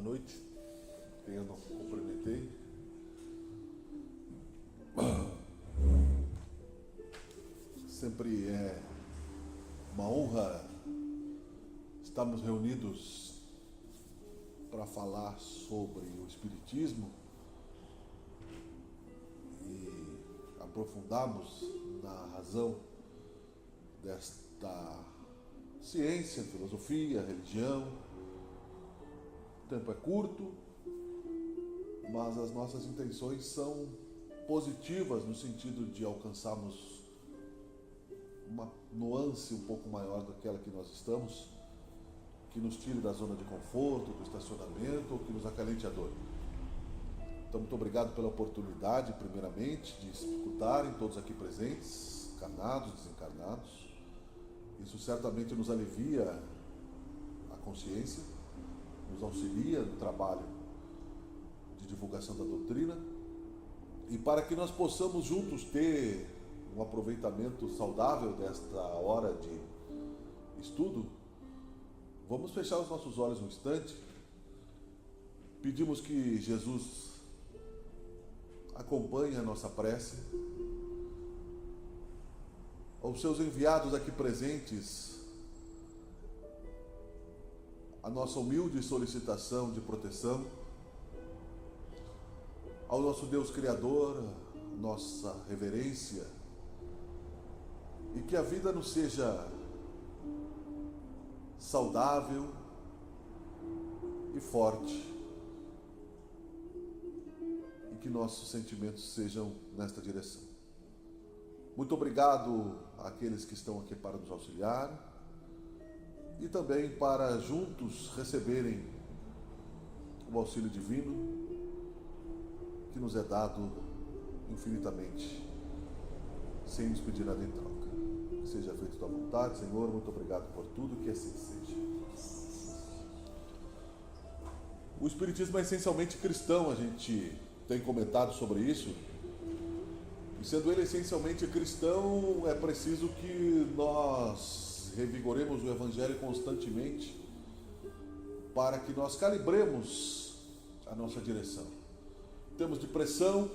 noite, quem eu não cumprimentei. Sempre é uma honra estarmos reunidos para falar sobre o Espiritismo e aprofundarmos na razão desta ciência, filosofia, religião. O tempo é curto, mas as nossas intenções são positivas no sentido de alcançarmos uma nuance um pouco maior daquela que nós estamos, que nos tire da zona de conforto, do estacionamento, ou que nos acalente a dor. Então, muito obrigado pela oportunidade, primeiramente, de escutarem todos aqui presentes, encarnados, desencarnados. Isso certamente nos alivia a consciência, nos auxilia no trabalho de divulgação da doutrina, e para que nós possamos juntos ter um aproveitamento saudável desta hora de estudo, vamos fechar os nossos olhos um instante. Pedimos que Jesus acompanhe a nossa prece. Aos seus enviados aqui presentes, a nossa humilde solicitação de proteção. Ao nosso Deus Criador, nossa reverência, e que a vida nos seja saudável e forte, e que nossos sentimentos sejam nesta direção. Muito obrigado àqueles que estão aqui para nos auxiliar e também para juntos receberem o auxílio divino que nos é dado infinitamente, sem nos pedir nada em troca. Que seja feito tua vontade, Senhor. Muito obrigado por tudo, que assim seja. O Espiritismo é essencialmente cristão, a gente tem comentado sobre isso. E sendo ele essencialmente cristão, é preciso que nós revigoremos o Evangelho constantemente para que nós calibremos a nossa direção. Em termos de pressão,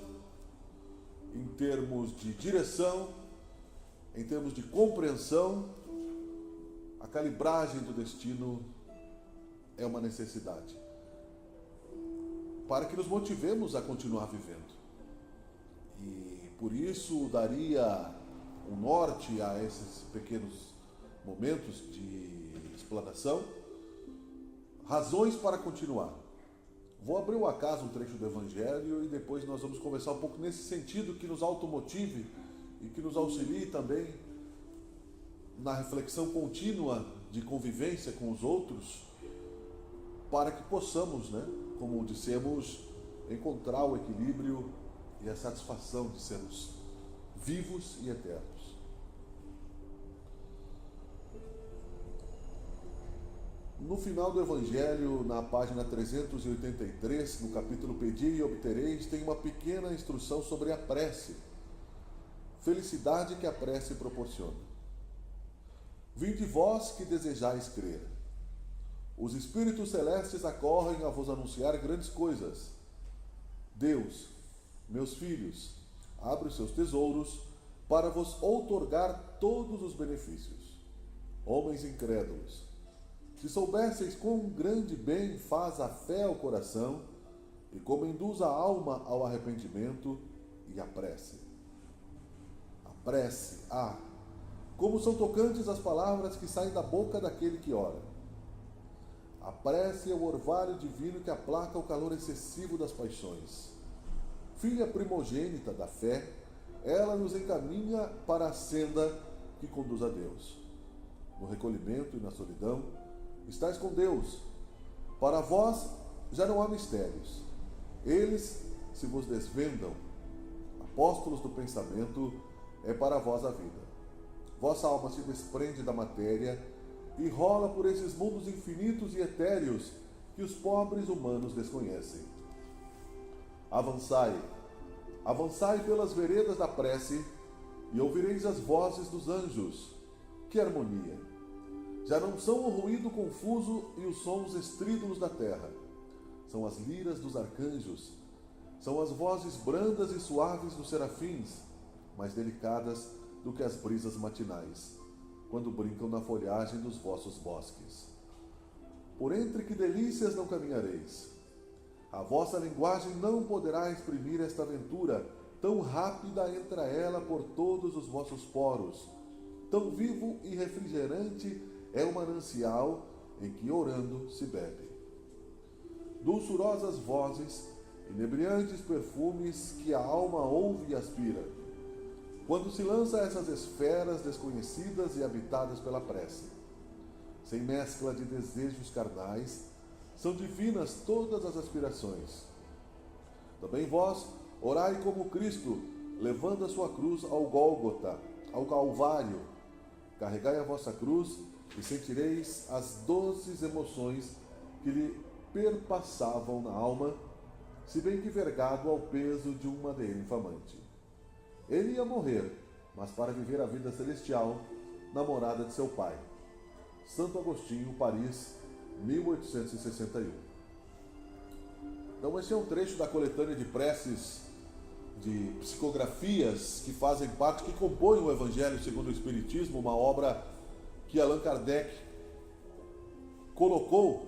em termos de direção, em termos de compreensão, a calibragem do destino é uma necessidade para que nos motivemos a continuar vivendo. E por isso daria um norte a esses pequenos momentos de explanação, razões para continuar. Vou abrir ao acaso um trecho do Evangelho e depois nós vamos conversar um pouco nesse sentido que nos automotive e que nos auxilie também na reflexão contínua de convivência com os outros, para que possamos, como dissemos, encontrar o equilíbrio e a satisfação de sermos vivos e eternos. No final do Evangelho, na página 383, no capítulo Pedi e Obtereis, tem uma pequena instrução sobre a prece. Felicidade que a prece proporciona. Vinde vós que desejais crer. Os Espíritos Celestes acorrem a vos anunciar grandes coisas. Deus, meus filhos, abre os seus tesouros para vos outorgar todos os benefícios. Homens incrédulos, se soubesseis quão grande bem faz a fé ao coração e como induz a alma ao arrependimento e à prece. A prece, como são tocantes as palavras que saem da boca daquele que ora. A prece é o orvalho divino que aplaca o calor excessivo das paixões. Filha primogênita da fé, ela nos encaminha para a senda que conduz a Deus. No recolhimento e na solidão, estais com Deus. Para vós já não há mistérios. Eles se vos desvendam. Apóstolos do pensamento, é para vós a vida. Vossa alma se desprende da matéria e rola por esses mundos infinitos e etéreos que os pobres humanos desconhecem. Avançai, avançai pelas veredas da prece e ouvireis as vozes dos anjos. Que harmonia! Já não são o ruído confuso e os sons estrídulos da terra. são as liras dos arcanjos, são as vozes brandas e suaves dos serafins, mais delicadas do que as brisas matinais, quando brincam na folhagem dos vossos bosques. Por entre que delícias não caminhareis. A vossa linguagem não poderá exprimir esta aventura, tão rápida entra ela por todos os vossos poros. Tão vivo e refrigerante é o manancial em que orando se bebe. Dulçurosas vozes, inebriantes perfumes que a alma ouve e aspira, quando se lança a essas esferas desconhecidas e habitadas pela prece. Sem mescla de desejos carnais, são divinas todas as aspirações. Também vós, orai como Cristo, levando a sua cruz ao Gólgota, ao Calvário. Carregai a vossa cruz e sentireis as doces emoções que lhe perpassavam na alma, se bem que vergado ao peso de um madeiro infamante. Ele ia morrer, mas para viver a vida celestial na morada de seu pai. Santo Agostinho, Paris, 1861. Então esse é um trecho da coletânea de preces, de psicografias que fazem parte, que compõem o Evangelho segundo o Espiritismo, uma obra que Allan Kardec colocou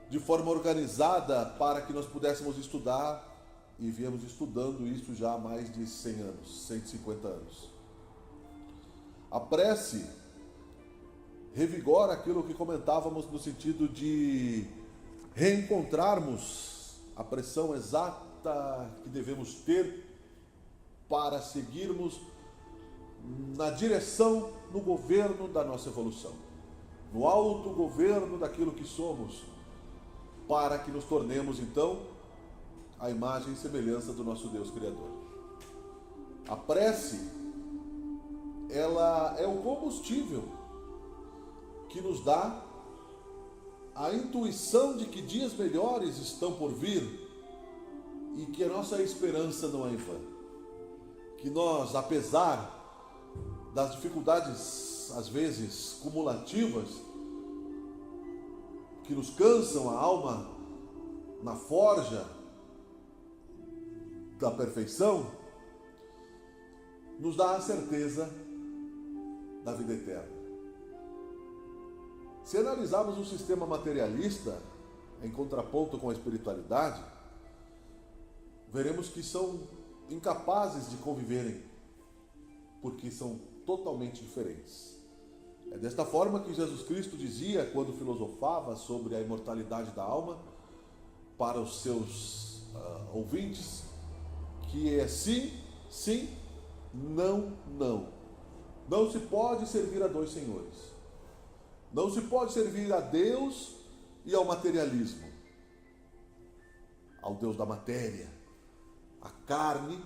de forma organizada para que nós pudéssemos estudar, e viemos estudando isso já há mais de 100 anos, 150 anos. A prece revigora aquilo que comentávamos no sentido de reencontrarmos a pressão exata que devemos ter para seguirmos na direção, no governo da nossa evolução, no autogoverno daquilo que somos, para que nos tornemos, então, a imagem e semelhança do nosso Deus Criador. A prece, ela é o combustível que nos dá a intuição de que dias melhores estão por vir e que a nossa esperança não é em vão. Que nós, apesar das dificuldades, às vezes, cumulativas, que nos cansam a alma na forja da perfeição, nos dá a certeza da vida eterna. Se analisarmos o sistema materialista em contraponto com a espiritualidade, veremos que são incapazes de conviverem, porque são totalmente diferentes. É desta forma que Jesus Cristo dizia, quando filosofava sobre a imortalidade da alma, para os seus ouvintes, que é sim, sim, não, não. Não se pode servir a dois senhores. Não se pode servir a Deus e ao materialismo, ao Deus da matéria, à carne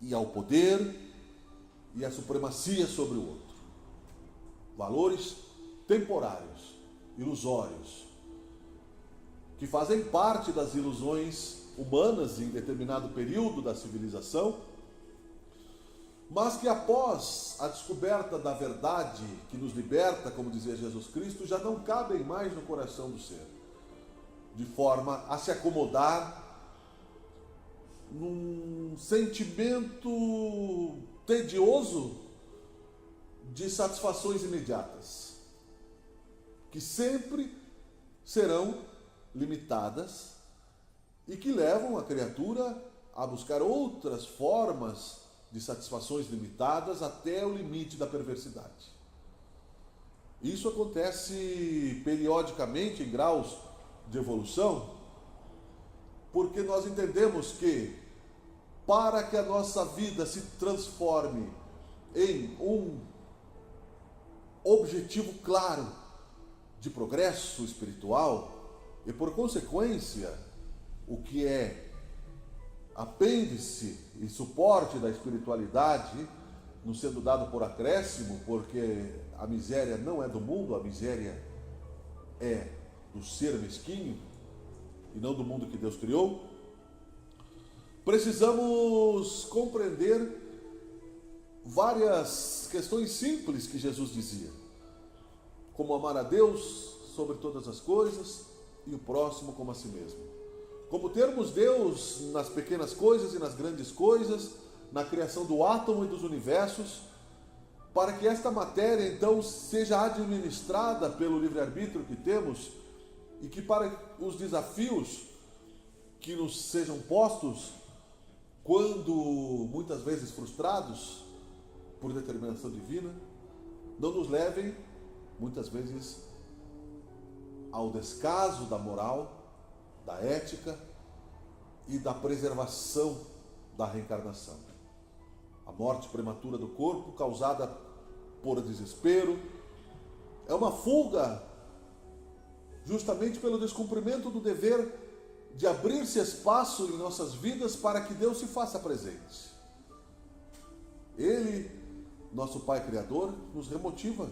e ao poder e à supremacia sobre o outro. Valores temporários, ilusórios, que fazem parte das ilusões humanas em determinado período da civilização, mas que após a descoberta da verdade que nos liberta, como dizia Jesus Cristo, já não cabem mais no coração do ser, de forma a se acomodar num sentimento tedioso de satisfações imediatas, que sempre serão limitadas e que levam a criatura a buscar outras formas de satisfações limitadas até o limite da perversidade. Isso acontece periodicamente em graus de evolução, porque nós entendemos que para que a nossa vida se transforme em um objetivo claro de progresso espiritual e, por consequência, o que é apêndice e suporte da espiritualidade, não sendo dado por acréscimo, porque a miséria não é do mundo, a miséria é do ser mesquinho e não do mundo que Deus criou, precisamos compreender várias questões simples que Jesus dizia, como amar a Deus sobre todas as coisas, e o próximo como a si mesmo. Como termos Deus nas pequenas coisas e nas grandes coisas, na criação do átomo e dos universos, para que esta matéria então seja administrada pelo livre-arbítrio que temos e que para os desafios que nos sejam postos, quando muitas vezes frustrados por determinação divina, não nos levem muitas vezes ao descaso da moral, da ética e da preservação da reencarnação. A morte prematura do corpo, causada por desespero, é uma fuga justamente pelo descumprimento do dever de abrir-se espaço em nossas vidas para que Deus se faça presente. Ele, nosso Pai Criador, nos remotiva,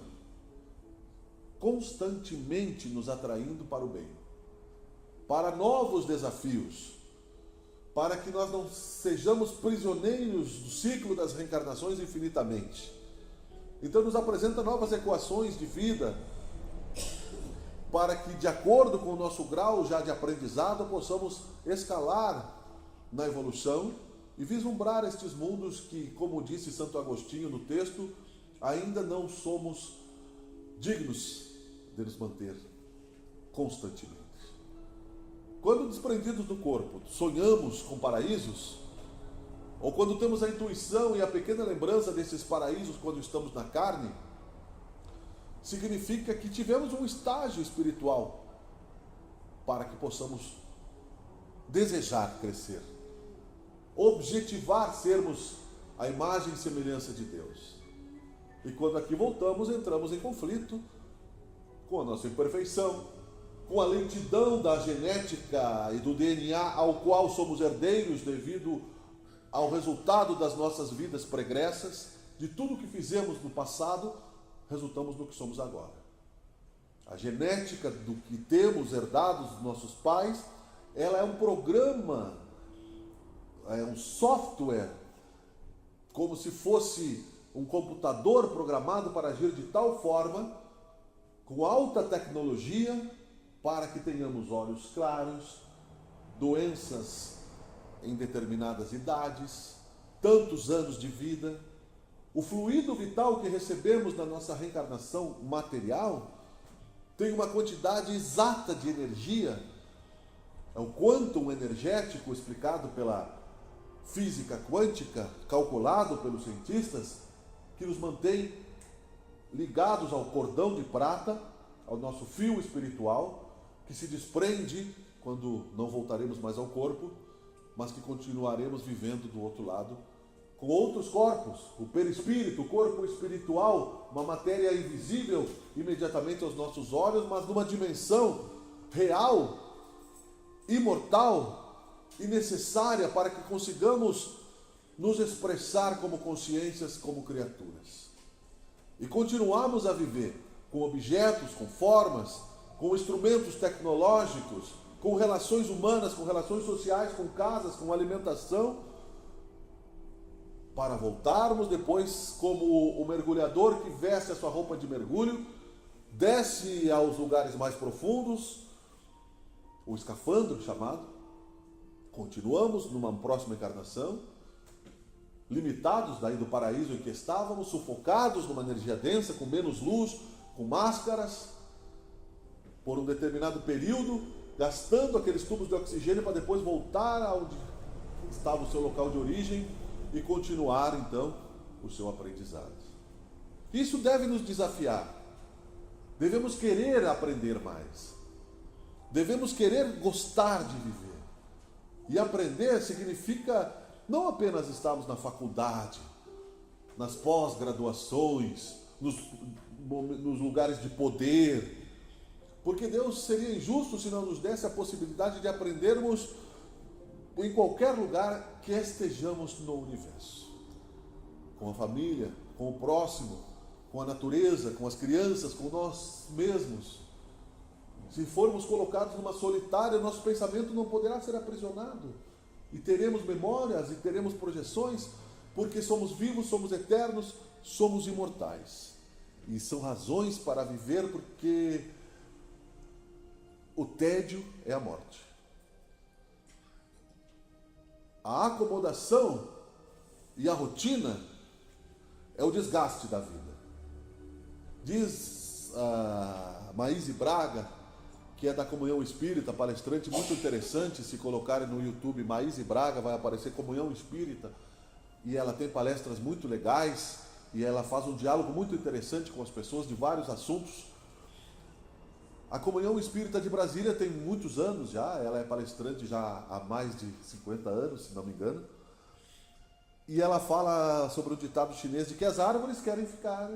constantemente nos atraindo para o bem, para novos desafios, para que nós não sejamos prisioneiros do ciclo das reencarnações infinitamente. Então nos apresenta novas equações de vida, para que, de acordo com o nosso grau já de aprendizado, possamos escalar na evolução e vislumbrar estes mundos que, como disse Santo Agostinho no texto, ainda não somos dignos de nos manter constantemente. Quando desprendidos do corpo, sonhamos com paraísos, ou quando temos a intuição e a pequena lembrança desses paraísos quando estamos na carne, significa que tivemos um estágio espiritual para que possamos desejar crescer, objetivar sermos a imagem e semelhança de Deus. E quando aqui voltamos, entramos em conflito com a nossa imperfeição, com a lentidão da genética e do DNA ao qual somos herdeiros devido ao resultado das nossas vidas pregressas, de tudo que fizemos no passado, resultamos no que somos agora. A genética do que temos herdado dos nossos pais, ela é um programa, é um software, como se fosse um computador programado para agir de tal forma, com alta tecnologia, para que tenhamos olhos claros, doenças em determinadas idades, tantos anos de vida. O fluido vital que recebemos na nossa reencarnação material tem uma quantidade exata de energia, é o quantum energético explicado pela física quântica, calculado pelos cientistas, que nos mantém ligados ao cordão de prata, ao nosso fio espiritual, que se desprende quando não voltaremos mais ao corpo, mas que continuaremos vivendo do outro lado, com outros corpos, o perispírito, o corpo espiritual, uma matéria invisível imediatamente aos nossos olhos, mas numa dimensão real, imortal e necessária para que consigamos nos expressar como consciências, como criaturas. E continuarmos a viver com objetos, com formas, com instrumentos tecnológicos, com relações humanas, com relações sociais, com casas, com alimentação, para voltarmos depois como o mergulhador que veste a sua roupa de mergulho, desce aos lugares mais profundos, o escafandro chamado, continuamos numa próxima encarnação, limitados daí do paraíso em que estávamos, sufocados numa energia densa, com menos luz, com máscaras, por um determinado período, gastando aqueles tubos de oxigênio para depois voltar aonde estava o seu local de origem e continuar então o seu aprendizado. Isso deve nos desafiar. Devemos querer aprender mais. Devemos querer gostar de viver. E aprender significa não apenas estarmos na faculdade, nas pós-graduações, nos lugares de poder, porque Deus seria injusto se não nos desse a possibilidade de aprendermos em qualquer lugar que estejamos no universo. Com a família, com o próximo, com a natureza, com as crianças, com nós mesmos. Se formos colocados numa solitária, nosso pensamento não poderá ser aprisionado. E teremos memórias e teremos projeções, porque somos vivos, somos eternos, somos imortais. E são razões para viver, porque o tédio é a morte. A acomodação e a rotina é o desgaste da vida. Diz a Maíse Braga, que é da Comunhão Espírita, palestrante muito interessante, se colocarem no YouTube Maíse Braga, vai aparecer Comunhão Espírita, e ela tem palestras muito legais, e ela faz um diálogo muito interessante com as pessoas de vários assuntos. A Comunhão Espírita de Brasília tem muitos anos já, ela é palestrante já há mais de 50 anos, se não me engano, e ela fala sobre o ditado chinês de que as árvores querem ficar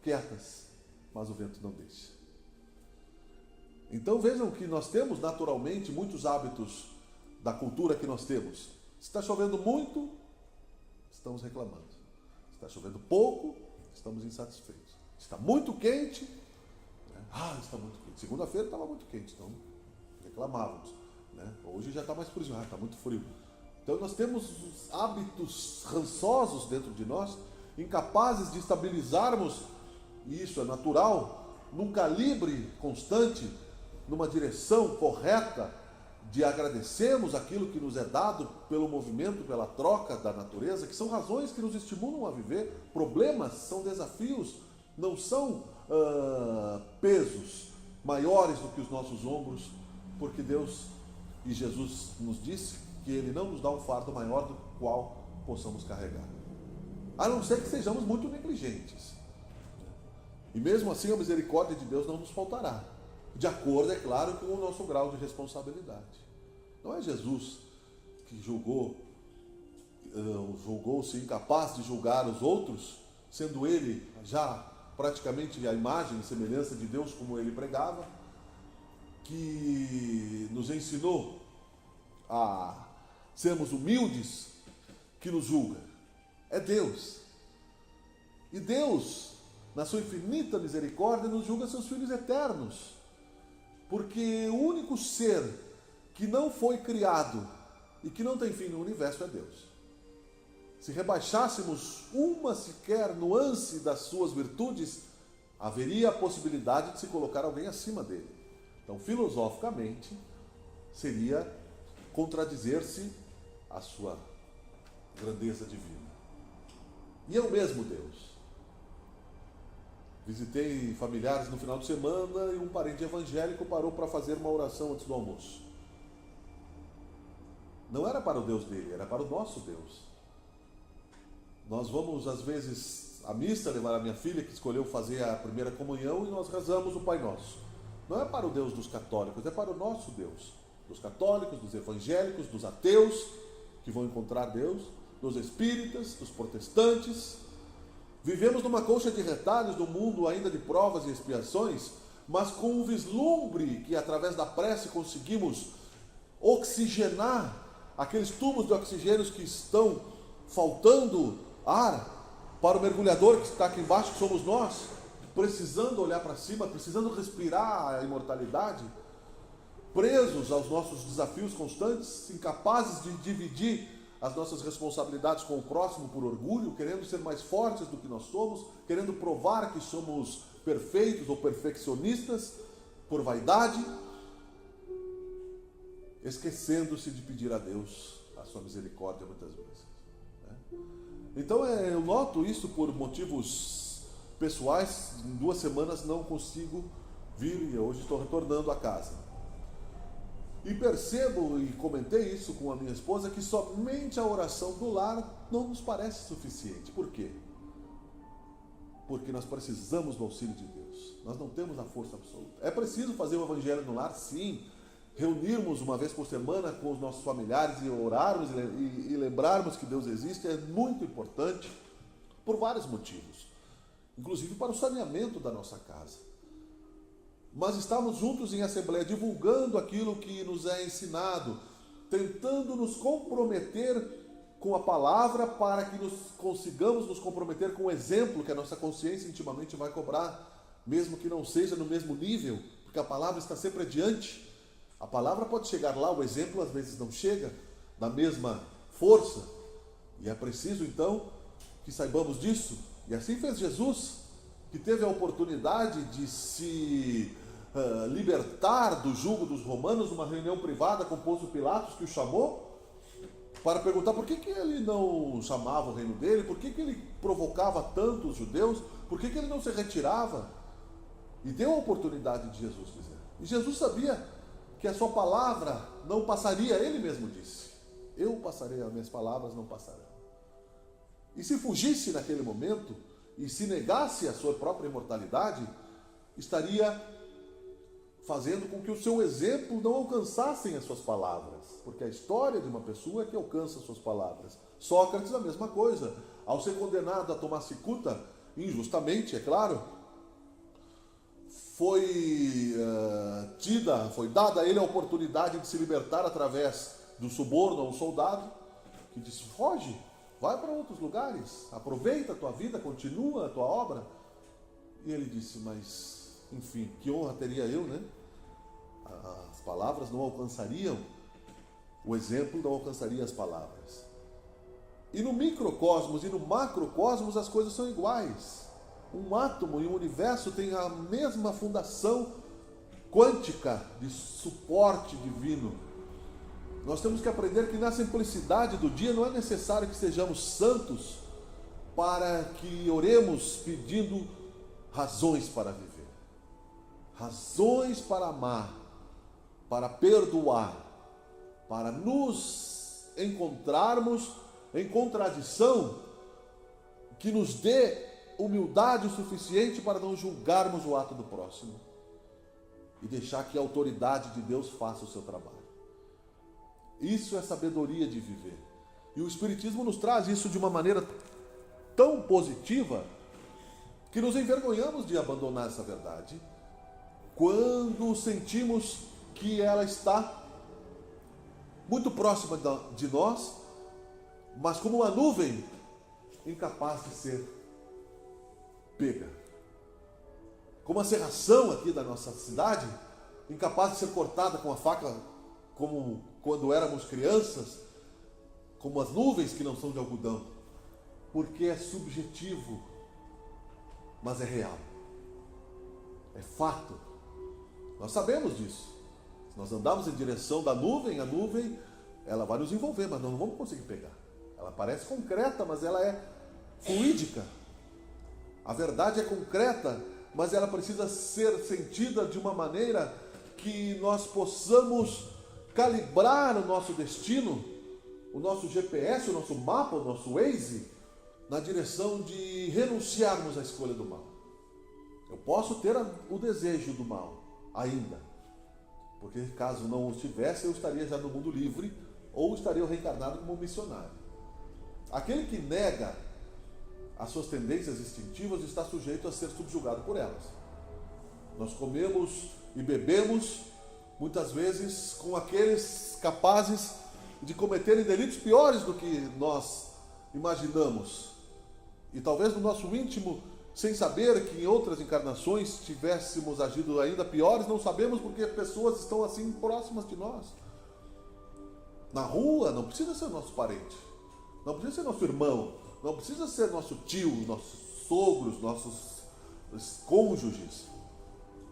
quietas, mas o vento não deixa. Então vejam que nós temos naturalmente muitos hábitos da cultura que nós temos. Se está chovendo muito, estamos reclamando. Se está chovendo pouco, estamos insatisfeitos. Se está muito quente, está muito quente. Segunda-feira estava muito quente, então reclamávamos. Hoje já está mais friozinho, está muito frio. Então nós temos hábitos rançosos dentro de nós, incapazes de estabilizarmos, e isso é natural, num calibre constante, numa direção correta de agradecermos aquilo que nos é dado pelo movimento, pela troca da natureza, que são razões que nos estimulam a viver. Problemas são desafios, não são pesos maiores do que os nossos ombros, porque Deus e Jesus nos disse que Ele não nos dá um fardo maior do qual possamos carregar, a não ser que sejamos muito negligentes. E mesmo assim a misericórdia de Deus não nos faltará, de acordo, é claro, com o nosso grau de responsabilidade. Não é Jesus que julgou-se incapaz de julgar os outros, sendo Ele já praticamente a imagem e semelhança de Deus como Ele pregava, que nos ensinou a sermos humildes, que nos julga. É Deus. E Deus, na sua infinita misericórdia, nos julga seus filhos eternos. Porque o único ser que não foi criado e que não tem fim no universo é Deus. Se rebaixássemos uma sequer nuance das suas virtudes, haveria a possibilidade de se colocar alguém acima dele. Então, filosoficamente, seria contradizer-se à sua grandeza divina. E é o mesmo Deus. Visitei familiares no final de semana e um parente evangélico parou para fazer uma oração antes do almoço. Não era para o Deus dele, era para o nosso Deus. Nós vamos, às vezes, à missa, levar a minha filha, que escolheu fazer a primeira comunhão, e nós rezamos o Pai Nosso. Não é para o Deus dos católicos, é para o nosso Deus. Dos católicos, dos evangélicos, dos ateus, que vão encontrar Deus, dos espíritas, dos protestantes. Vivemos numa colcha de retalhos, num mundo ainda de provas e expiações, mas com um vislumbre que, através da prece, conseguimos oxigenar aqueles tubos de oxigênio que estão faltando ar para o mergulhador que está aqui embaixo, que somos nós, precisando olhar para cima, precisando respirar a imortalidade, presos aos nossos desafios constantes, incapazes de dividir as nossas responsabilidades com o próximo por orgulho, querendo ser mais fortes do que nós somos, querendo provar que somos perfeitos ou perfeccionistas por vaidade, esquecendo-se de pedir a Deus a sua misericórdia muitas vezes. Então eu noto isso por motivos pessoais. Em 2 semanas não consigo vir e hoje estou retornando a casa. E percebo, e comentei isso com a minha esposa, que somente a oração do lar não nos parece suficiente. Por quê? Porque nós precisamos do auxílio de Deus. Nós não temos a força absoluta. É preciso fazer o evangelho no lar, sim. Reunirmos uma vez por semana com os nossos familiares e orarmos e lembrarmos que Deus existe é muito importante por vários motivos. Inclusive para o saneamento da nossa casa. Mas estamos juntos em assembleia, divulgando aquilo que nos é ensinado, tentando nos comprometer com a palavra para que consigamos nos comprometer com o exemplo que a nossa consciência intimamente vai cobrar, mesmo que não seja no mesmo nível, porque a palavra está sempre adiante. A palavra pode chegar lá, o exemplo às vezes não chega da mesma força, e é preciso então que saibamos disso. E assim fez Jesus, que teve a oportunidade de se libertar do jugo dos romanos numa reunião privada com Pôncio Pilatos, que o chamou para perguntar por que ele não chamava o reino dele, por que ele provocava tanto os judeus, por que ele não se retirava. E deu a oportunidade de Jesus dizer. E Jesus sabia que a sua palavra não passaria, ele mesmo disse: eu passarei, as minhas palavras não passarão. E se fugisse naquele momento, e se negasse a sua própria imortalidade, estaria fazendo com que o seu exemplo não alcançassem as suas palavras, porque a história de uma pessoa é que alcança as suas palavras. Sócrates, a mesma coisa. Ao ser condenado a tomar cicuta, injustamente, é claro, foi dada a ele a oportunidade de se libertar através do suborno a um soldado, que disse: foge, vai para outros lugares, aproveita a tua vida, continua a tua obra. E ele disse: mas, enfim, que honra teria eu, né? As palavras não alcançariam, o exemplo não alcançaria as palavras. E no microcosmos e no macrocosmos as coisas são iguais. Um átomo e um universo têm a mesma fundação quântica de suporte divino. Nós temos que aprender que na simplicidade do dia não é necessário que sejamos santos para que oremos pedindo razões para viver, razões para amar, para perdoar, para nos encontrarmos em contradição, que nos dê humildade o suficiente para não julgarmos o ato do próximo e deixar que a autoridade de Deus faça o seu trabalho. Isso é sabedoria de viver. E o Espiritismo nos traz isso de uma maneira tão positiva que nos envergonhamos de abandonar essa verdade quando sentimos que ela está muito próxima de nós, mas como uma nuvem incapaz de ser pega. Como a serração aqui da nossa cidade, incapaz de ser cortada com a faca, como quando éramos crianças, como as nuvens que não são de algodão, porque é subjetivo, mas é real, é fato. Nós sabemos disso. Se nós andarmos em direção da nuvem, a nuvem ela vai nos envolver, mas nós não vamos conseguir pegar. Ela parece concreta, mas ela é fluídica. A verdade é concreta, mas ela precisa ser sentida de uma maneira que nós possamos calibrar o nosso destino, o nosso GPS, o nosso mapa, o nosso Waze, na direção de renunciarmos à escolha do mal. Eu posso ter o desejo do mal ainda, porque caso não o tivesse, eu estaria já no mundo livre, ou estaria reencarnado como um missionário. Aquele que nega as suas tendências instintivas está sujeito a ser subjugado por elas. Nós comemos e bebemos, muitas vezes, com aqueles capazes de cometerem delitos piores do que nós imaginamos. E talvez no nosso íntimo, sem saber que em outras encarnações tivéssemos agido ainda piores, não sabemos porque pessoas estão assim próximas de nós. Na rua, não precisa ser nosso parente, não precisa ser nosso irmão, não precisa ser nosso tio, nossos sogros, nossos cônjuges.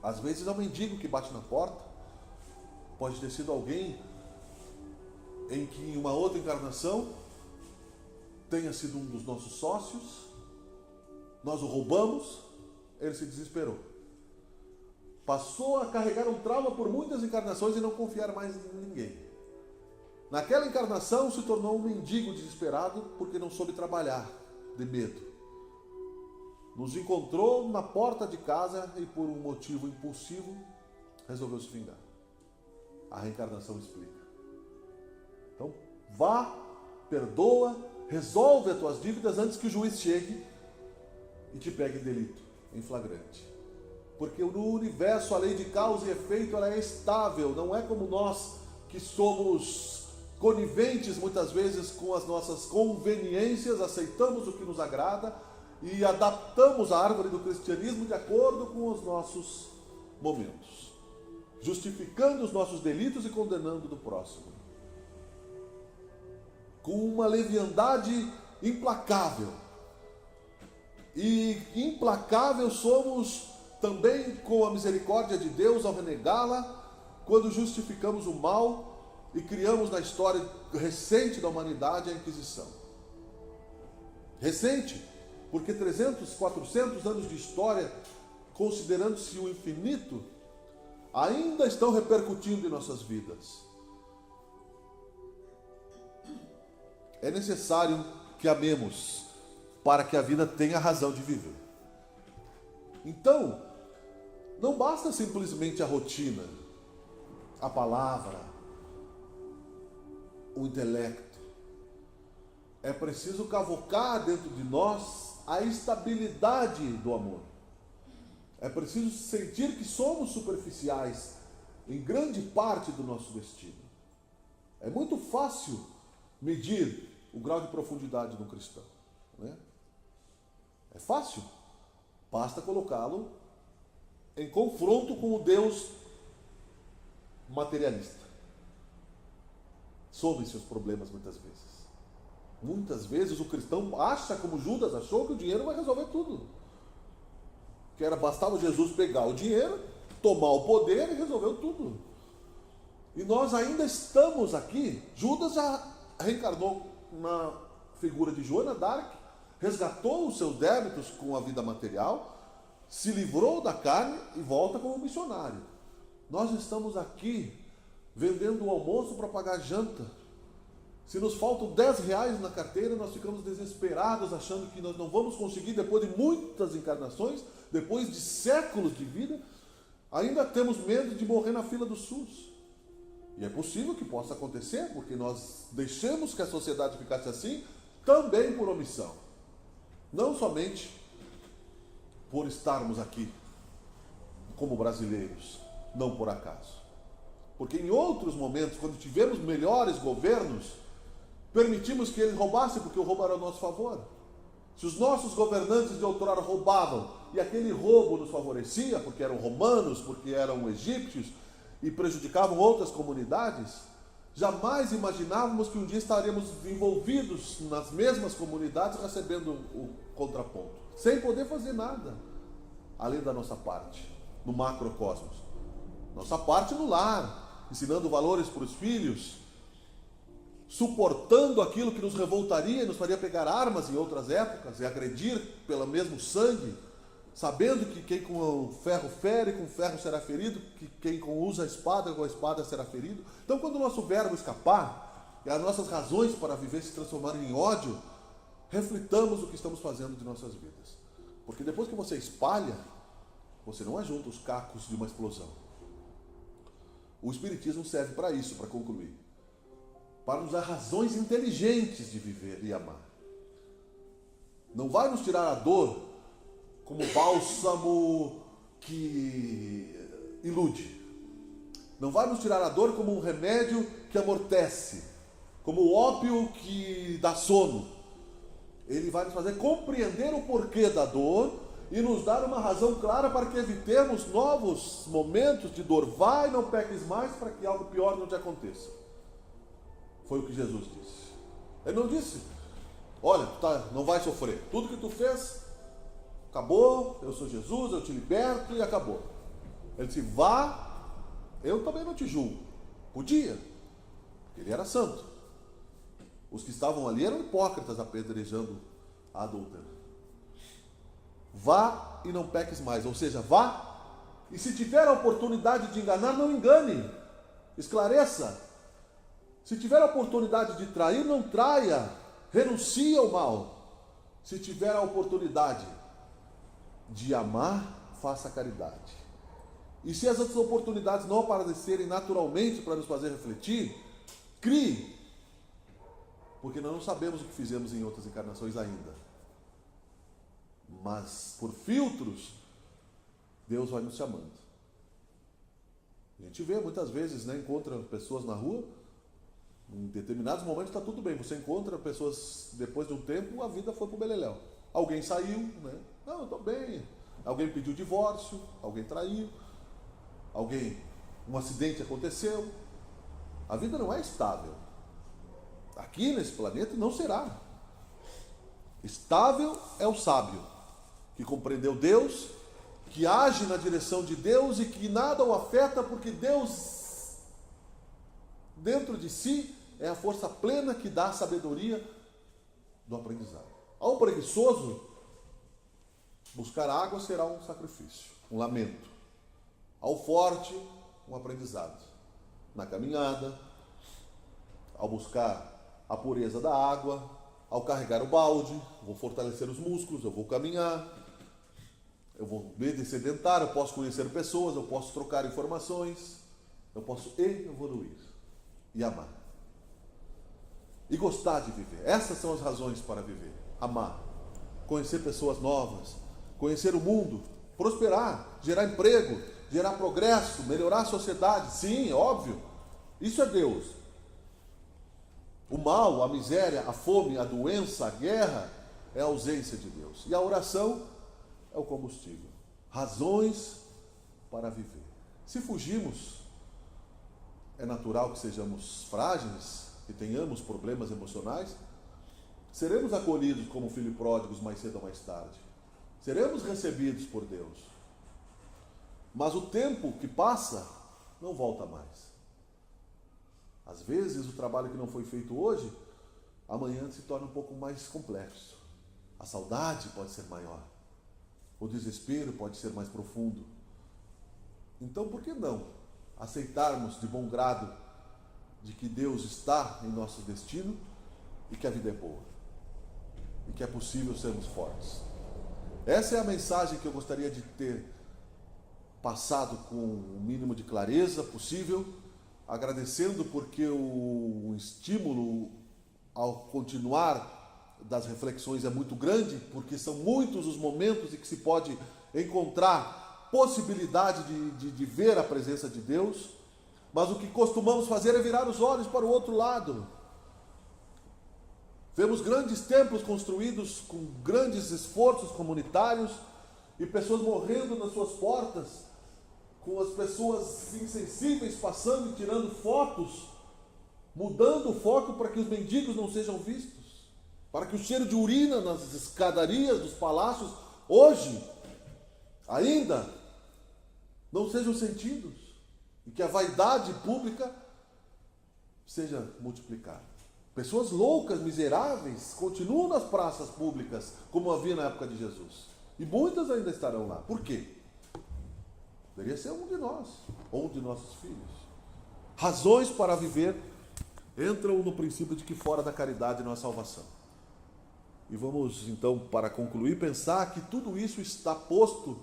Às vezes é um mendigo que bate na porta, pode ter sido alguém em que em uma outra encarnação tenha sido um dos nossos sócios, nós o roubamos, ele se desesperou. Passou a carregar um trauma por muitas encarnações e não confiar mais em ninguém. Naquela encarnação se tornou um mendigo desesperado porque não soube trabalhar, de medo. Nos encontrou na porta de casa e por um motivo impulsivo resolveu se vingar. A reencarnação explica. Então, vá, perdoa, resolve as tuas dívidas antes que o juiz chegue e te pegue em delito, em flagrante. Porque no universo a lei de causa e efeito ela é estável, não é como nós que somos coniventes muitas vezes com as nossas conveniências, aceitamos o que nos agrada e adaptamos a árvore do cristianismo de acordo com os nossos momentos, justificando os nossos delitos e condenando do próximo. Com uma leviandade implacável. E implacável somos também com a misericórdia de Deus ao renegá-la, quando justificamos o mal e criamos na história recente da humanidade a Inquisição. Recente, porque 300, 400 anos de história, considerando-se o infinito, ainda estão repercutindo em nossas vidas. É necessário que amemos para que a vida tenha razão de viver. Então, não basta simplesmente a rotina, a palavra, o intelecto. É preciso cavocar dentro de nós a estabilidade do amor. É preciso sentir que somos superficiais em grande parte do nosso destino. É muito fácil medir o grau de profundidade de um cristão, né? É fácil. Basta colocá-lo em confronto com o Deus materialista. Sobre seus problemas muitas vezes. Muitas vezes o cristão acha, como Judas achou, que o dinheiro vai resolver tudo. Que bastava Jesus pegar o dinheiro, tomar o poder e resolveu tudo. E nós ainda estamos aqui. Judas já reencarnou na figura de Joana d'Arc, resgatou os seus débitos com a vida material, se livrou da carne e volta como missionário. Nós estamos aqui vendendo o almoço para pagar a janta. Se nos faltam 10 reais na carteira, nós ficamos desesperados, achando que nós não vamos conseguir, depois de muitas encarnações, depois de séculos de vida, ainda temos medo de morrer na fila do SUS. E é possível que possa acontecer, porque nós deixamos que a sociedade ficasse assim, também por omissão. Não somente por estarmos aqui como brasileiros, não por acaso. Porque em outros momentos, quando tivemos melhores governos, permitimos que eles roubassem, porque o roubo era a nosso favor. Se os nossos governantes de outrora roubavam, e aquele roubo nos favorecia, porque eram romanos, porque eram egípcios, e prejudicavam outras comunidades, jamais imaginávamos que um dia estaríamos envolvidos nas mesmas comunidades, recebendo o contraponto, sem poder fazer nada, além da nossa parte, no macrocosmos. Nossa parte no lar, ensinando valores para os filhos, suportando aquilo que nos revoltaria e nos faria pegar armas em outras épocas e agredir pelo mesmo sangue, sabendo que quem com o ferro fere, com o ferro será ferido, que quem usa a espada, com a espada será ferido. Então, quando o nosso verbo escapar, e as nossas razões para viver se transformarem em ódio, reflitamos o que estamos fazendo de nossas vidas. Porque depois que você espalha, você não ajunta os cacos de uma explosão. O Espiritismo serve para isso, para concluir. Para nos dar razões inteligentes de viver e amar. Não vai nos tirar a dor como bálsamo que ilude. Não vai nos tirar a dor como um remédio que amortece, como o ópio que dá sono. Ele vai nos fazer compreender o porquê da dor e nos dar uma razão clara para que evitemos novos momentos de dor. Vai, não peques mais para que algo pior não te aconteça. Foi o que Jesus disse. Ele não disse, olha, não vai sofrer. Tudo que tu fez, acabou, eu sou Jesus, eu te liberto e acabou. Ele disse, vá, eu também não te julgo. Podia, porque ele era santo. Os que estavam ali eram hipócritas apedrejando a adúltera. Vá e não peques mais, ou seja, vá, e se tiver a oportunidade de enganar, não engane, esclareça. Se tiver a oportunidade de trair, não traia, renuncie ao mal. Se tiver a oportunidade de amar, faça caridade. E se as outras oportunidades não aparecerem naturalmente para nos fazer refletir, crie, porque nós não sabemos o que fizemos em outras encarnações ainda. Mas por filtros, Deus vai nos chamando. A gente vê muitas vezes, né, encontra pessoas na rua, em determinados momentos está tudo bem, você encontra pessoas, depois de um tempo, a vida foi para o beleléu. Alguém saiu, né? Não, eu estou bem. Alguém pediu divórcio, alguém traiu, um acidente aconteceu. A vida não é estável. Aqui nesse planeta não será. Estável é o sábio, que compreendeu Deus, que age na direção de Deus e que nada o afeta, porque Deus, dentro de si, é a força plena que dá a sabedoria do aprendizado. Ao preguiçoso, buscar água será um sacrifício, um lamento. Ao forte, um aprendizado. Na caminhada, ao buscar a pureza da água, ao carregar o balde, vou fortalecer os músculos, eu vou caminhar, eu vou me sedentar, eu posso conhecer pessoas, eu posso trocar informações, eu posso evoluir e amar. E gostar de viver. Essas são as razões para viver. Amar, conhecer pessoas novas, conhecer o mundo, prosperar, gerar emprego, gerar progresso, melhorar a sociedade. Sim, óbvio, isso é Deus. O mal, a miséria, a fome, a doença, a guerra é a ausência de Deus. E a oração é o combustível. Razões para viver. Se fugimos, é natural que sejamos frágeis, que tenhamos problemas emocionais, seremos acolhidos como filhos pródigos mais cedo ou mais tarde. Seremos recebidos por Deus. Mas o tempo que passa não volta mais. Às vezes o trabalho que não foi feito hoje, amanhã se torna um pouco mais complexo. A saudade pode ser maior. O desespero pode ser mais profundo. Então, por que não aceitarmos de bom grado de que Deus está em nosso destino e que a vida é boa e que é possível sermos fortes? Essa é a mensagem que eu gostaria de ter passado com o mínimo de clareza possível, agradecendo porque o estímulo ao continuar das reflexões é muito grande, porque são muitos os momentos em que se pode encontrar possibilidade de ver a presença de Deus, mas o que costumamos fazer é virar os olhos para o outro lado. Vemos grandes templos construídos com grandes esforços comunitários e pessoas morrendo nas suas portas, com as pessoas insensíveis passando e tirando fotos, mudando o foco para que os mendigos não sejam vistos, para que o cheiro de urina nas escadarias dos palácios hoje ainda não sejam sentidos e que a vaidade pública seja multiplicada. Pessoas loucas, miseráveis, continuam nas praças públicas, como havia na época de Jesus. E muitas ainda estarão lá. Por quê? Poderia ser um de nós, ou um de nossos filhos. Razões para viver entram no princípio de que fora da caridade não há salvação. E vamos, então, para concluir, pensar que tudo isso está posto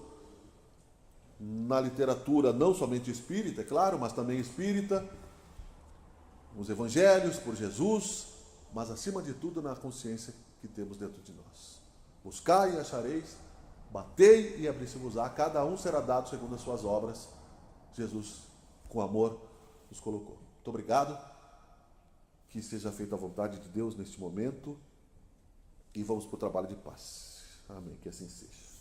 na literatura, não somente espírita, é claro, mas também espírita, nos evangelhos, por Jesus, mas acima de tudo na consciência que temos dentro de nós. Buscai e achareis, batei e abri-se-vos-á, cada um será dado segundo as suas obras. Jesus, com amor, nos colocou. Muito obrigado, que seja feita a vontade de Deus neste momento, e vamos para o trabalho de paz. Amém, que assim seja.